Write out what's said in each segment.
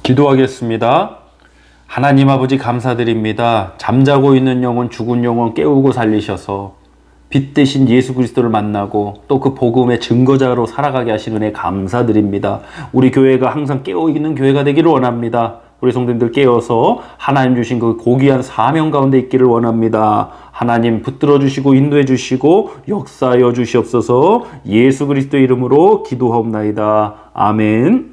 기도하겠습니다. 하나님 아버지 감사드립니다. 잠자고 있는 영혼, 죽은 영혼 깨우고 살리셔서 빛 대신 예수 그리스도를 만나고 또 그 복음의 증거자로 살아가게 하신 은혜 감사드립니다. 우리 교회가 항상 깨어있는 교회가 되기를 원합니다. 우리 성도님들 깨어서 하나님 주신 그 고귀한 사명 가운데 있기를 원합니다. 하나님 붙들어 주시고 인도해 주시고 역사하여 주시옵소서. 예수 그리스도 이름으로 기도하옵나이다. 아멘.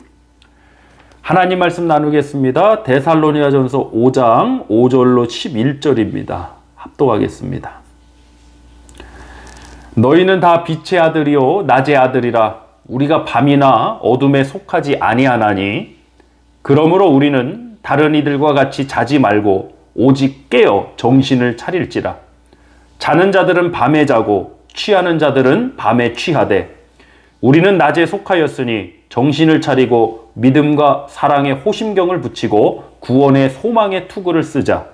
하나님 말씀 나누겠습니다. 데살로니가전서 5장 5절로 11절입니다. 합독하겠습니다. 너희는 다 빛의 아들이요 낮의 아들이라. 우리가 밤이나 어둠에 속하지 아니하나니 그러므로 우리는 다른 이들과 같이 자지 말고 오직 깨어 정신을 차릴지라. 자는 자들은 밤에 자고 취하는 자들은 밤에 취하되 우리는 낮에 속하였으니 정신을 차리고 믿음과 사랑의 호심경을 붙이고 구원의 소망의 투구를 쓰자.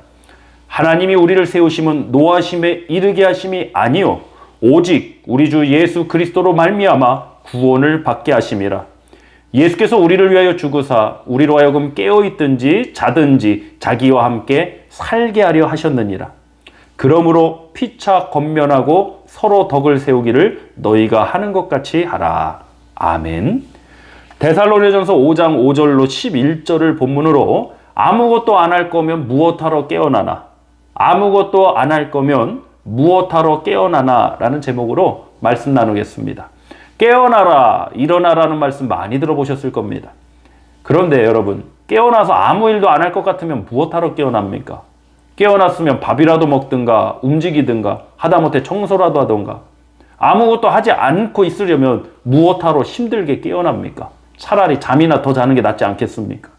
하나님이 우리를 세우심은 노하심에 이르게 하심이 아니요 오직 우리 주 예수 그리스도로 말미암아 구원을 받게 하심이라. 예수께서 우리를 위하여 죽으사 우리로 하여금 깨어있든지 자든지 자기와 함께 살게 하려 하셨느니라. 그러므로 피차 권면하고 서로 덕을 세우기를 너희가 하는 것 같이 하라. 아멘. 데살로니가전서 5장 5절로 11절을 본문으로 아무것도 안 할 거면 무엇하러 깨어나나, 아무것도 안 할 거면 무엇하러 깨어나나 라는 제목으로 말씀 나누겠습니다. 깨어나라, 일어나라는 말씀 많이 들어보셨을 겁니다. 그런데 여러분, 깨어나서 아무 일도 안 할 것 같으면 무엇하러 깨어납니까? 깨어났으면 밥이라도 먹든가 움직이든가 하다못해 청소라도 하던가 아무것도 하지 않고 있으려면 무엇하러 힘들게 깨어납니까? 차라리 잠이나 더 자는 게 낫지 않겠습니까?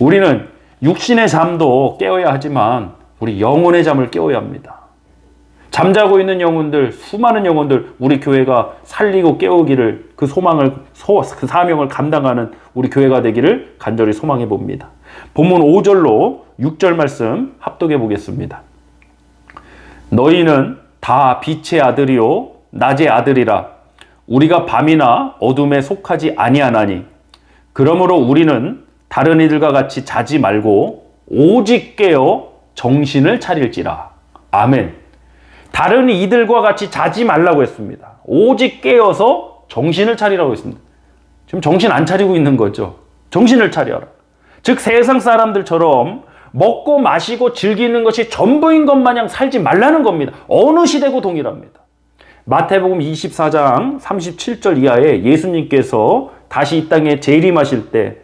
우리는 육신의 잠도 깨어야 하지만 우리 영혼의 잠을 깨워야 합니다. 잠자고 있는 영혼들, 수많은 영혼들 우리 교회가 살리고 깨우기를 그 소망을, 그 사명을 감당하는 우리 교회가 되기를 간절히 소망해 봅니다. 본문 5절로 6절 말씀 합독해 보겠습니다. 너희는 다 빛의 아들이요 낮의 아들이라. 우리가 밤이나 어둠에 속하지 아니하나니 그러므로 우리는 다른 이들과 같이 자지 말고 오직 깨어 정신을 차릴지라. 아멘. 다른 이들과 같이 자지 말라고 했습니다. 오직 깨어서 정신을 차리라고 했습니다. 지금 정신 안 차리고 있는 거죠. 정신을 차려라. 즉 세상 사람들처럼 먹고 마시고 즐기는 것이 전부인 것 마냥 살지 말라는 겁니다. 어느 시대고 동일합니다. 마태복음 24장 37절 이하에 예수님께서 다시 이 땅에 재림하실 때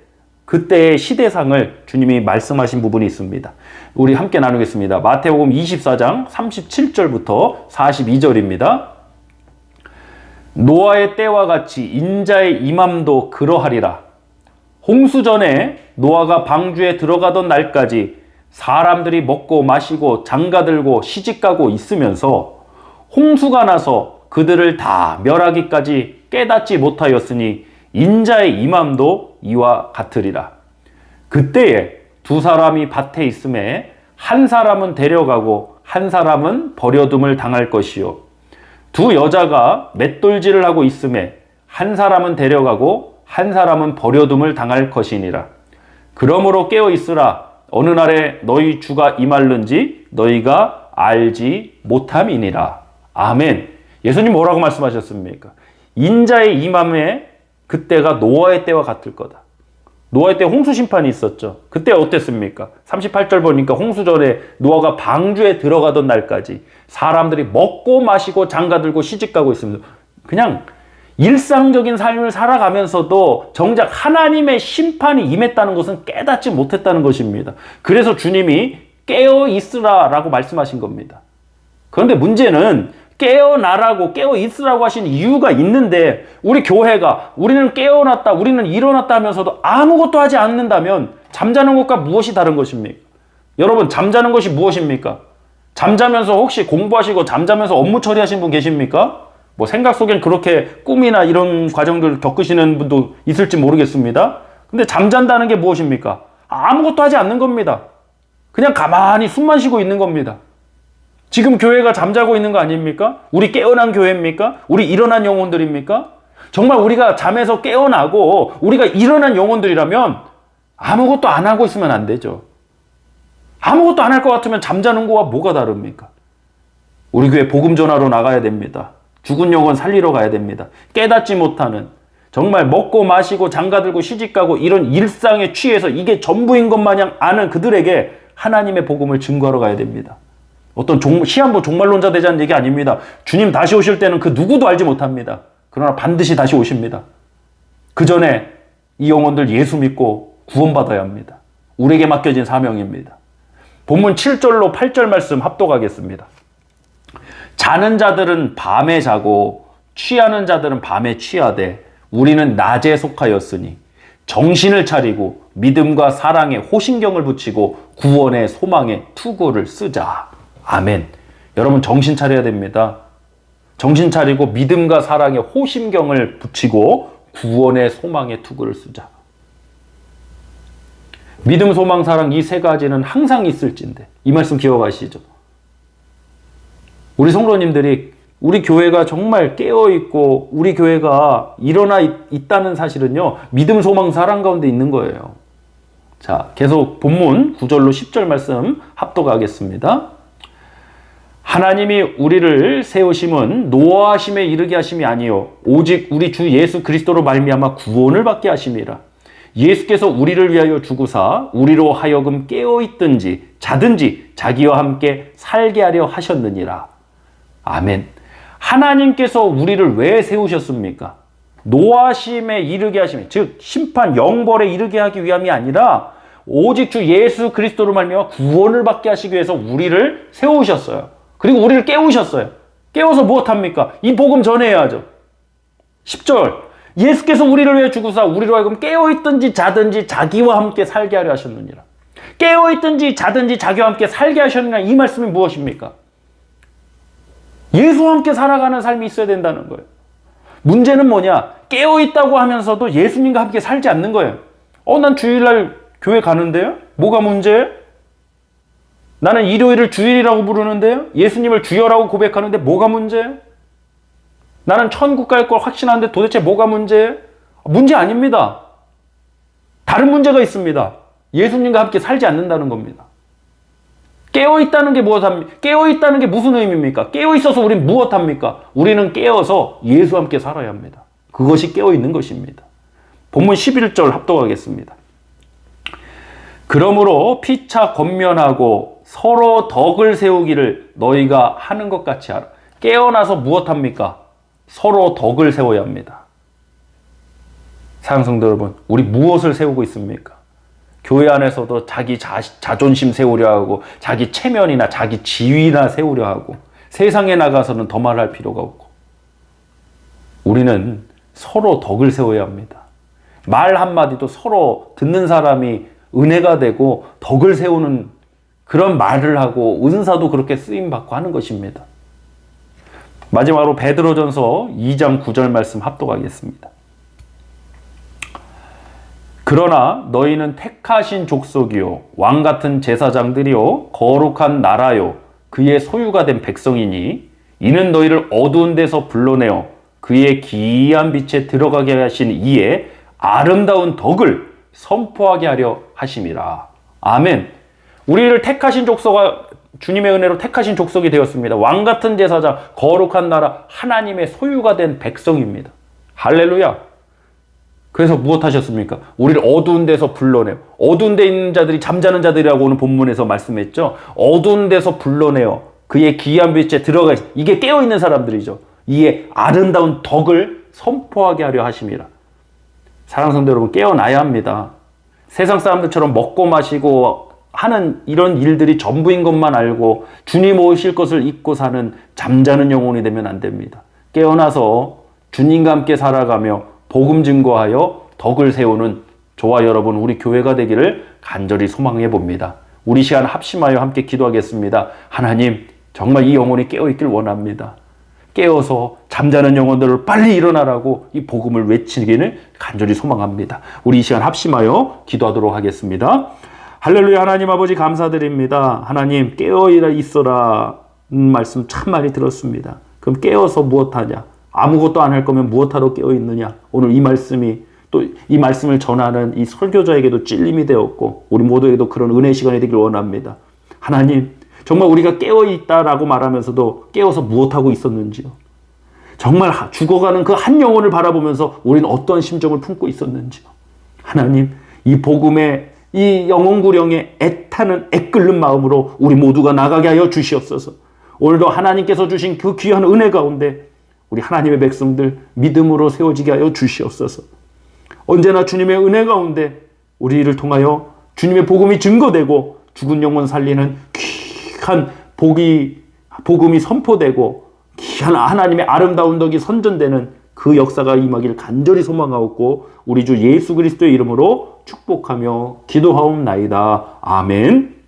그때의 시대상을 주님이 말씀하신 부분이 있습니다. 우리 함께 나누겠습니다. 마태복음 24장 37절부터 42절입니다. 노아의 때와 같이 인자의 임함도 그러하리라. 홍수 전에 노아가 방주에 들어가던 날까지 사람들이 먹고 마시고 장가들고 시집가고 있으면서 홍수가 나서 그들을 다 멸하기까지 깨닫지 못하였으니 인자의 임함도 이와 같으리라. 그때에 두 사람이 밭에 있음에 한 사람은 데려가고 한 사람은 버려둠을 당할 것이요 두 여자가 맷돌질을 하고 있음에 한 사람은 데려가고 한 사람은 버려둠을 당할 것이니라. 그러므로 깨어 있으라. 어느 날에 너희 주가 임할는지 너희가 알지 못함이니라. 아멘. 예수님 뭐라고 말씀하셨습니까? 인자의 임함에 그때가 노아의 때와 같을 거다. 노아의 때 홍수 심판이 있었죠. 그때 어땠습니까? 38절 보니까 홍수 전에 노아가 방주에 들어가던 날까지 사람들이 먹고 마시고 장가들고 시집가고 있습니다. 그냥 일상적인 삶을 살아가면서도 정작 하나님의 심판이 임했다는 것은 깨닫지 못했다는 것입니다. 그래서 주님이 깨어 있으라 라고 말씀하신 겁니다. 그런데 문제는 깨어나라고 깨어 있으라고 하신 이유가 있는데 우리 교회가 우리는 깨어났다 우리는 일어났다 하면서도 아무것도 하지 않는다면 잠자는 것과 무엇이 다른 것입니까? 여러분 잠자는 것이 무엇입니까? 잠자면서 혹시 공부하시고 잠자면서 업무 처리하신 분 계십니까? 뭐 생각 속엔 그렇게 꿈이나 이런 과정들 겪으시는 분도 있을지 모르겠습니다. 근데 잠잔다는 게 무엇입니까? 아무것도 하지 않는 겁니다. 그냥 가만히 숨만 쉬고 있는 겁니다. 지금 교회가 잠자고 있는 거 아닙니까? 우리 깨어난 교회입니까? 우리 일어난 영혼들입니까? 정말 우리가 잠에서 깨어나고 우리가 일어난 영혼들이라면 아무것도 안 하고 있으면 안 되죠. 아무것도 안 할 것 같으면 잠자는 거와 뭐가 다릅니까? 우리 교회 복음 전하러 나가야 됩니다. 죽은 영혼 살리러 가야 됩니다. 깨닫지 못하는, 정말 먹고 마시고 장가들고 시집가고 이런 일상에 취해서 이게 전부인 것 마냥 아는 그들에게 하나님의 복음을 증거하러 가야 됩니다. 어떤 시한부 종말론자 되자는 얘기 아닙니다. 주님 다시 오실 때는 그 누구도 알지 못합니다. 그러나 반드시 다시 오십니다. 그 전에 이 영혼들 예수 믿고 구원받아야 합니다. 우리에게 맡겨진 사명입니다. 본문 7절로 8절 말씀 합독하겠습니다. 자는 자들은 밤에 자고 취하는 자들은 밤에 취하되 우리는 낮에 속하였으니 정신을 차리고 믿음과 사랑에 호심경을 붙이고 구원의 소망에 투구를 쓰자. 아멘. 여러분 정신 차려야 됩니다. 정신 차리고 믿음과 사랑에 호심경을 붙이고 구원의 소망에 투구를 쓰자. 믿음, 소망, 사랑 이 세 가지는 항상 있을진데 이 말씀 기억하시죠? 우리 성도님들이 우리 교회가 정말 깨어있고 우리 교회가 일어나 있다는 사실은요. 믿음, 소망, 사랑 가운데 있는 거예요. 자, 계속 본문 9절로 10절 말씀 합독하겠습니다. 하나님이 우리를 세우심은 노하심에 이르게 하심이 아니요 오직 우리 주 예수 그리스도로 말미암아 구원을 받게 하심이라. 예수께서 우리를 위하여 죽으사 우리로 하여금 깨어있든지 자든지 자기와 함께 살게 하려 하셨느니라. 아멘. 하나님께서 우리를 왜 세우셨습니까? 노하심에 이르게 하심이, 즉 심판 영벌에 이르게 하기 위함이 아니라 오직 주 예수 그리스도로 말미암아 구원을 받게 하시기 위해서 우리를 세우셨어요. 그리고 우리를 깨우셨어요. 깨워서 무엇합니까? 이 복음 전해야죠. 10절 예수께서 우리를 위해 죽으사 우리로 하여금 깨어있든지 자든지 자기와 함께 살게 하려 하셨느니라. 깨어있든지 자든지 자기와 함께 살게 하셨느니라. 이 말씀이 무엇입니까? 예수와 함께 살아가는 삶이 있어야 된다는 거예요. 문제는 뭐냐? 깨어있다고 하면서도 예수님과 함께 살지 않는 거예요. 난 주일날 교회 가는데요? 뭐가 문제예요? 나는 일요일을 주일이라고 부르는데요? 예수님을 주여라고 고백하는데 뭐가 문제예요? 나는 천국 갈 걸 확신하는데 도대체 뭐가 문제예요? 문제 아닙니다. 다른 문제가 있습니다. 예수님과 함께 살지 않는다는 겁니다. 깨어있다는 게 무엇합니까? 깨어있다는 게 무슨 의미입니까? 깨어있어서 우리는 무엇합니까? 우리는 깨어서 예수와 함께 살아야 합니다. 그것이 깨어있는 것입니다. 본문 11절 합독하겠습니다. 그러므로 피차 권면하고 서로 덕을 세우기를 너희가 하는 것 같이 하라. 깨어나서 무엇합니까? 서로 덕을 세워야 합니다. 사랑하는 성도 여러분, 우리 무엇을 세우고 있습니까? 교회 안에서도 자기 자존심 세우려 하고 자기 체면이나 자기 지위나 세우려 하고 세상에 나가서는 더 말할 필요가 없고 우리는 서로 덕을 세워야 합니다. 말 한마디도 서로 듣는 사람이 은혜가 되고 덕을 세우는 그런 말을 하고 은사도 그렇게 쓰임받고 하는 것입니다. 마지막으로 베드로전서 2장 9절 말씀 합독하겠습니다. 그러나 너희는 택하신 족속이요 왕같은 제사장들이요 거룩한 나라요 그의 소유가 된 백성이니 이는 너희를 어두운 데서 불러내어 그의 기이한 빛에 들어가게 하신 이의 아름다운 덕을 선포하게 하려 하심이라. 아멘. 우리를 택하신 족속과 주님의 은혜로 택하신 족속이 되었습니다. 왕같은 제사장, 거룩한 나라, 하나님의 소유가 된 백성입니다. 할렐루야. 그래서 무엇 하셨습니까? 우리를 어두운 데서 불러내요. 어두운 데 있는 자들이 잠자는 자들이라고 오늘 본문에서 말씀했죠. 어두운 데서 불러내요. 그의 기이한 빛에 들어가 이게 깨어있는 사람들이죠. 이에 아름다운 덕을 선포하게 하려 하심이라. 사랑하는 성도 여러분, 깨어나야 합니다. 세상 사람들처럼 먹고 마시고 하는 이런 일들이 전부인 것만 알고 주님 오실 것을 잊고 사는 잠자는 영혼이 되면 안 됩니다. 깨어나서 주님과 함께 살아가며 복음 증거하여 덕을 세우는 저와 여러분 우리 교회가 되기를 간절히 소망해 봅니다. 우리 시간 합심하여 함께 기도하겠습니다. 하나님, 정말 이 영혼이 깨어있길 원합니다. 깨어서 잠자는 영혼들을 빨리 일어나라고 이 복음을 외치기를 간절히 소망합니다. 우리 이 시간 합심하여 기도하도록 하겠습니다. 할렐루야. 하나님 아버지 감사드립니다. 하나님 깨어 있어라 말씀 참 많이 들었습니다. 그럼 깨어서 무엇하냐? 아무것도 안 할 거면 무엇하러 깨어 있느냐? 오늘 이 말씀이 또 이 말씀을 전하는 이 설교자에게도 찔림이 되었고 우리 모두에게도 그런 은혜의 시간이 되길 원합니다. 하나님, 정말 우리가 깨어있다라고 말하면서도 깨어서 무엇하고 있었는지요. 정말 죽어가는 그 한 영혼을 바라보면서 우리는 어떤 심정을 품고 있었는지요. 하나님, 이 복음의 이 영혼구령에 애타는 애끓는 마음으로 우리 모두가 나가게 하여 주시옵소서. 오늘도 하나님께서 주신 그 귀한 은혜 가운데 우리 하나님의 백성들 믿음으로 세워지게 하여 주시옵소서. 언제나 주님의 은혜 가운데 우리를 통하여 주님의 복음이 증거되고 죽은 영혼 살리는 귀한 복음이 선포되고 귀한 하나님의 아름다운 덕이 선전되는 그 역사가 임하기를 간절히 소망하옵고 우리 주 예수 그리스도의 이름으로 축복하며 기도하옵나이다. 아멘.